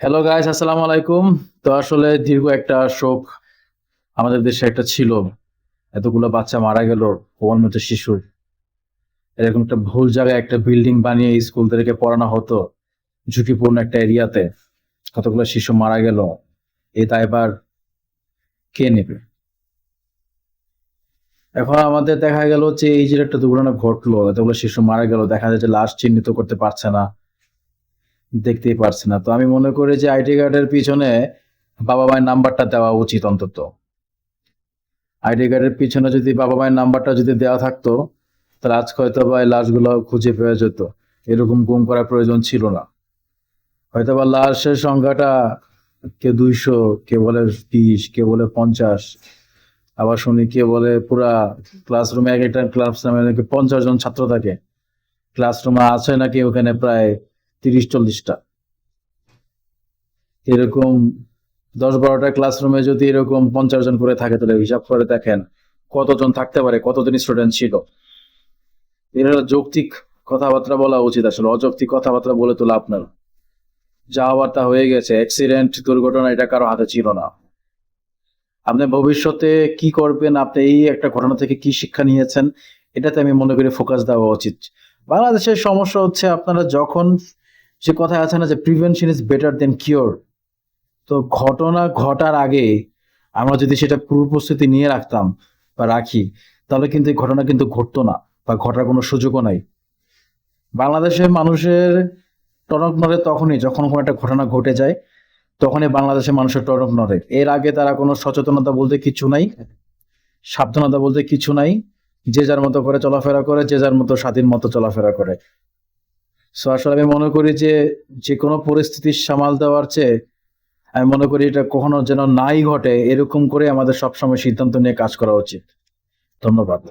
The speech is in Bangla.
হ্যালো গাইস, আসসালামু আলাইকুম। তো আসলে দীর্ঘ একটা শোক আমাদের দেশে একটা ছিল। এতগুলো বাচ্চা মারা গেল, অনাথ শিশু। এরকম একটা ভুল জায়গায় একটা বিল্ডিং বানিয়ে স্কুলদেরকে পড়ানো হতো, ঝুঁকিপূর্ণ একটা এরিয়াতে। কতগুলো শিশু মারা গেল, এই দায়ভার কে নেবে? এখন আমাদের দেখা গেল যে এই যে একটা দুর্ঘটনা ঘটলো, এতগুলো শিশু মারা গেল, দেখা যায় যে লাশ চিহ্নিত করতে পারছে না, দেখতেই পারছে না। তো আমি মনে করি যে আইডি কার্ডের পিছনে বাবা মায়ের নাম্বারটা দেওয়া উচিত অন্তত। আইডি কার্ডের পিছনে যদি বাবা মায়ের নাম্বারটা যদি দেওয়া থাকতো, তাহলে আজকে হয়তো বা এই লাশগুলো খুঁজে পাওয়া যেত। এরকম গুম করার প্রয়োজন ছিল না। হয়তো বা লাশের সংখ্যাটা কেউ 200, কে বলে 20, কে বলে 50। আবার শুনি কে বলে পুরা ক্লাসরুমে, এক একটা ক্লাসরুমে নাকি 50 জন ছাত্র থাকে। ক্লাসরুমে আছে নাকি ওখানে প্রায় 30-40টা। এরকম 10-12টা ক্লাসরুমে যদি এরকম 50 জন করে থাকে, তাহলে হিসাব করে দেখেন কতজন থাকতে পারে, কতজন স্টুডেন্ট ছিল। এর যৌক্তিক কথাবার্তা বলা উচিত, আসলে অযৌক্তিক কথাবার্তা বলে তো লাভ নাই। যা হওয়ার তা হয়ে গেছে, অ্যাক্সিডেন্ট দুর্ঘটনা, এটা কারো হাতে ছিল না। আপনি ভবিষ্যতে কি করবেন, আপনি এই একটা ঘটনা থেকে কি শিক্ষা নিয়েছেন, এটাতে আমি মনে করি ফোকাস দেওয়া উচিত। বাংলাদেশের সমস্যা হচ্ছে, আপনারা যখন যে কথা আছে না যে prevention is better then cure, তো ঘটনা ঘটার আগে আমরা যদি সেটা পূর্ব প্রস্তুতি নিয়ে রাখতাম বা রাখি, তাহলে কিন্তু এই ঘটনা কিন্তু ঘটতো না, বা ঘটার কোনো সুযোগও নাই। বাংলাদেশের মানুষের টনক নড়ে তখনই যখন কোনো একটা ঘটনা ঘটে যায়, তখনই বাংলাদেশের মানুষের টনক নড়ে। এর আগে তারা কোনো সচেতনতা বলতে কিছু নাই, সাবধানতা বলতে কিছু নাই। যে যার মতো করে চলাফেরা করে, যে যার মতো স্বাধীন মতো চলাফেরা করে। সো আসলে আমি মনে করি যে যে কোনো পরিস্থিতি সামাল দেওয়ার চেয়ে আমি মনে করি এটা কখনো যেন নাই ঘটে, এরকম করে আমাদের সবসময় সিদ্ধান্ত নিয়ে কাজ করা উচিত। ধন্যবাদ।